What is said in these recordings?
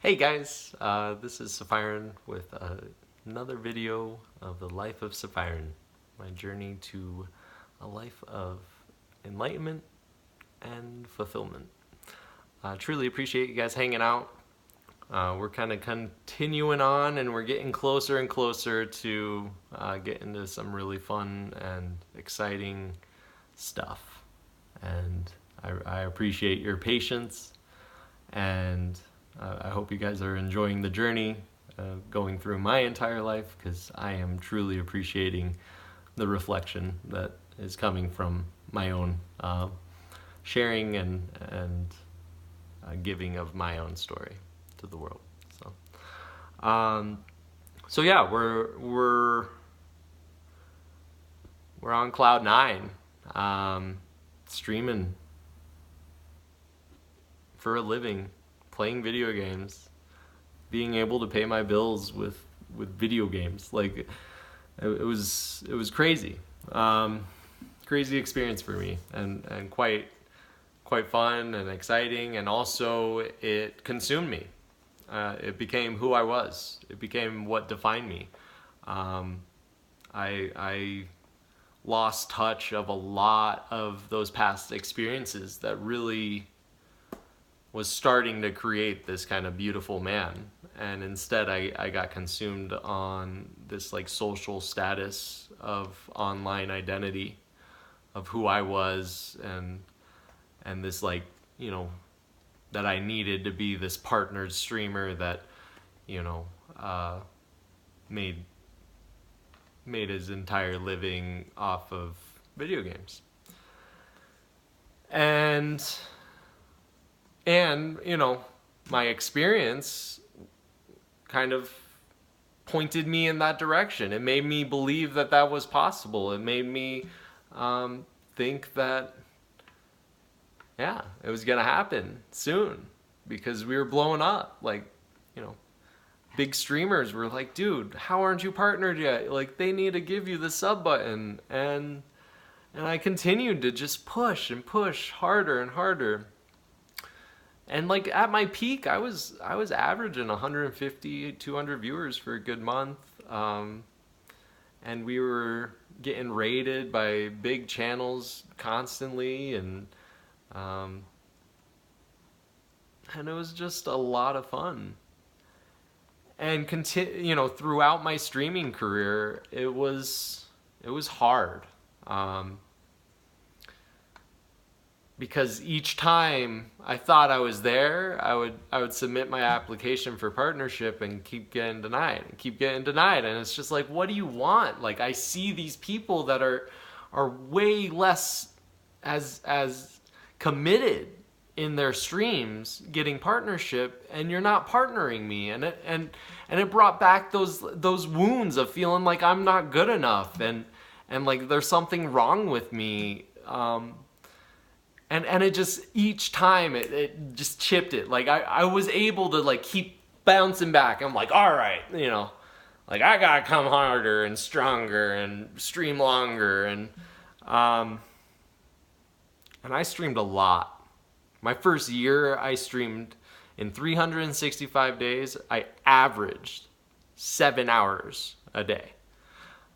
Hey guys, this is Sephiran with another video of the life of Sephiran, my journey to a life of enlightenment and fulfillment. I truly appreciate you guys hanging out. We're kind of continuing on and we're getting closer and closer to getting to some really fun and exciting stuff. And I appreciate your patience, and I hope you guys are enjoying the journey going through my entire life, because I am truly appreciating the reflection that is coming from my own sharing and giving of my own story to the world. So yeah, we're on cloud nine, streaming for a living, playing video games, being able to pay my bills with video games. Like it was crazy, crazy experience for me, and quite fun and exciting, and also it consumed me. It became who I was. It became what defined me. I lost touch of a lot of those past experiences that really was starting to create this kind of beautiful man, and instead I got consumed on this like social status of online identity of who I was, and this like, you know, that I needed to be this partnered streamer that, you know, made his entire living off of video games. And you know, my experience kind of pointed me in that direction. It made me believe that that was possible. It made me think that, yeah, it was gonna happen soon, because we were blowing up. Like, you know, big streamers were like, dude, how aren't you partnered yet? Like, they need to give you the sub button. And I continued to just push and push harder and harder. And like at my peak, I was averaging 150, 200 viewers for a good month. And we were getting rated by big channels constantly, and it was just a lot of fun. And you know, throughout my streaming career, it was hard. Because each time I thought I was there, I would submit my application for partnership and keep getting denied and keep getting denied. And it's just like, what do you want? Like, I see these people that are way less as committed in their streams getting partnership, and you're not partnering me. And it brought back those wounds of feeling like I'm not good enough, and like there's something wrong with me. And it just, each time it just chipped it. Like I was able to like keep bouncing back. I'm like, all right, you know, like I gotta come harder and stronger and stream longer. And I streamed a lot. My first year I streamed in 365 days. I averaged 7 hours a day.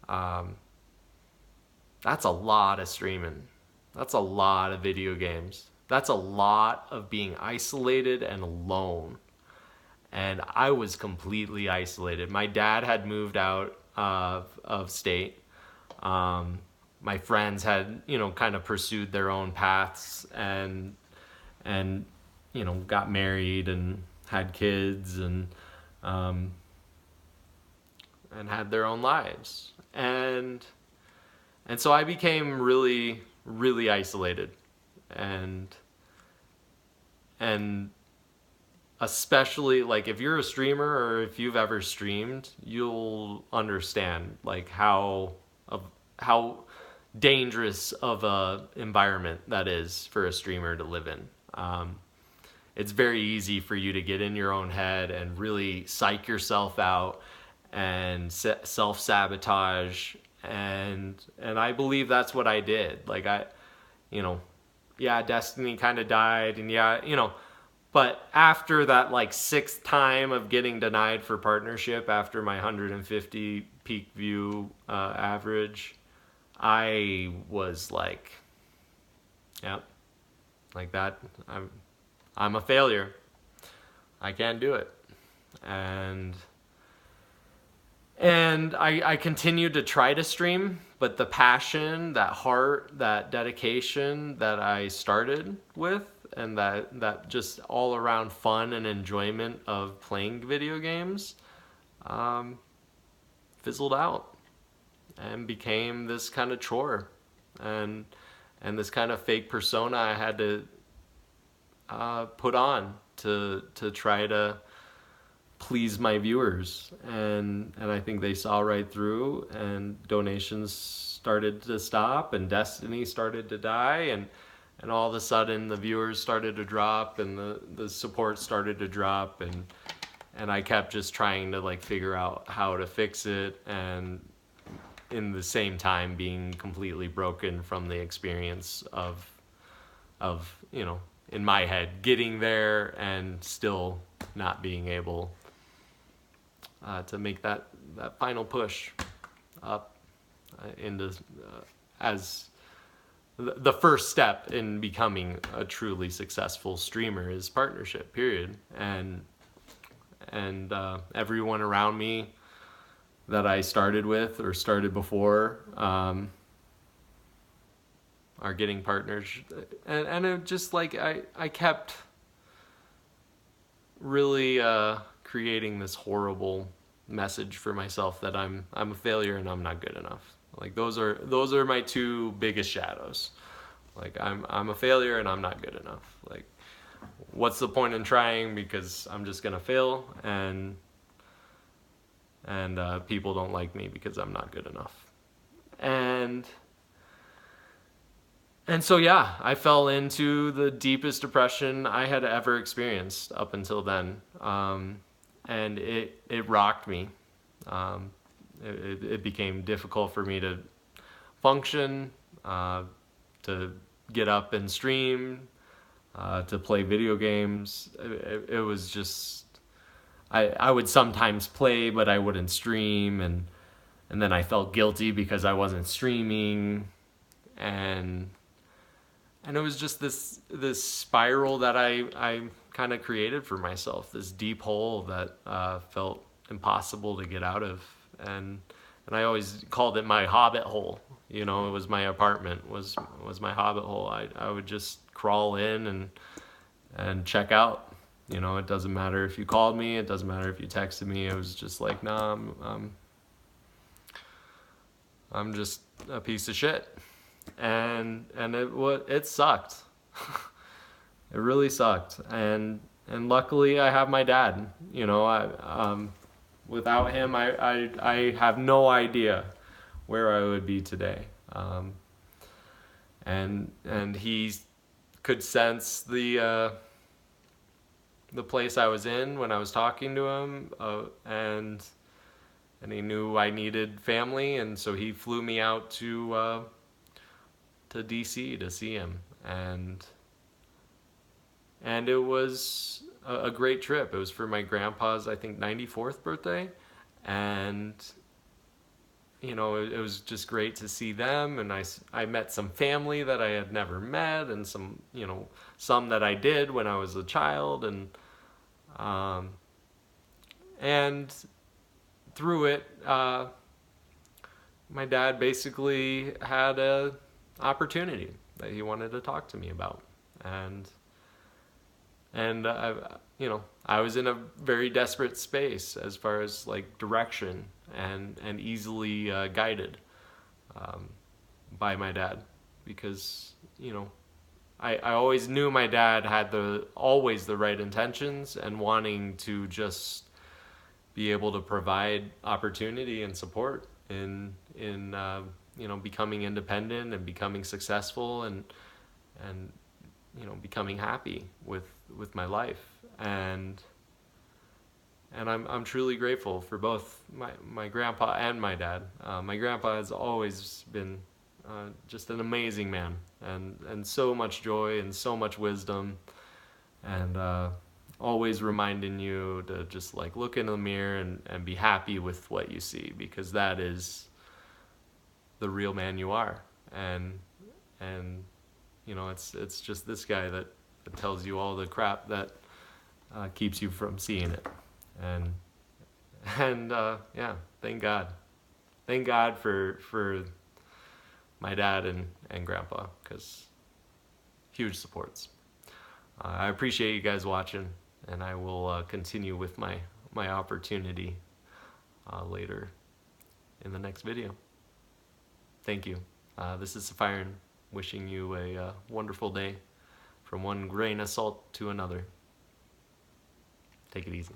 That's a lot of streaming. That's a lot of video games. That's a lot of being isolated and alone. And I was completely isolated. My dad had moved out of state. My friends had, you know, kind of pursued their own paths, and you know, got married and had kids, and had their own lives. And so I became really isolated, and especially like if you're a streamer or if you've ever streamed, you'll understand like how dangerous of a environment that is for a streamer to live in. It's very easy for you to get in your own head and really psych yourself out and self-sabotage. And I believe that's what I did. Like you know, yeah, Destiny kind of died, and yeah, you know, But after that like sixth time of getting denied for partnership after my 150 peak view average, I was like, yep, like that. I'm a failure. I can't do it. And I continued to try to stream, but the passion, that heart, that dedication that I started with, and that just all around fun and enjoyment of playing video games, fizzled out and became this kind of chore, and this kind of fake persona I had to put on to try to please my viewers, and I think they saw right through, and donations started to stop, and Destiny started to die, and all of a sudden the viewers started to drop, and the support started to drop, and I kept just trying to like figure out how to fix it, and in the same time being completely broken from the experience of you know, in my head, getting there and still not being able to make that final push up into as the first step in becoming a truly successful streamer is partnership, period. And everyone around me that I started with or started before are getting partners, and it just like I kept really creating this horrible message for myself that I'm a failure and I'm not good enough. Like those are my two biggest shadows. Like I'm a failure and I'm not good enough. Like what's the point in trying, because I'm just gonna fail, and people don't like me because I'm not good enough. And so yeah, I fell into the deepest depression I had ever experienced up until then, and it rocked me. It became difficult for me to function, to get up and stream, to play video games. It was just, I would sometimes play, but I wouldn't stream, and then I felt guilty because I wasn't streaming, and it was just this spiral that I kind of created for myself, this deep hole that felt impossible to get out of, and I always called it my hobbit hole. You know, it was my apartment was my hobbit hole. I would just crawl in and check out. You know, it doesn't matter if you called me, it doesn't matter if you texted me. It was just like, nah, I'm just a piece of shit. And it sucked. It really sucked. And luckily I have my dad. You know, without him I have no idea where I would be today. And he could sense the place I was in when I was talking to him, and he knew I needed family, and so he flew me out to DC to see him, and it was a great trip. It was for my grandpa's, I think, 94th birthday, and you know, it was just great to see them, and I met some family that I had never met, and some, you know, some that I did when I was a child, and through it, my dad basically had a opportunity that he wanted to talk to me about, and you know, I was in a very desperate space as far as like direction, and easily guided by my dad, because you know, I always knew my dad had always the right intentions and wanting to just be able to provide opportunity and support in you know, becoming independent and becoming successful, and you know, becoming happy with my life, and I'm truly grateful for both my grandpa and my dad. My grandpa has always been just an amazing man, and so much joy and so much wisdom, and always reminding you to just like look in the mirror and be happy with what you see, because that is the real man you are. And you know, it's just this guy that tells you all the crap that keeps you from seeing it. And yeah, thank God for my dad and grandpa, because huge supports. I appreciate you guys watching, and I will continue with my opportunity later in the next video. Thank you. This is Sephiran, wishing you a wonderful day, from one grain of salt to another. Take it easy.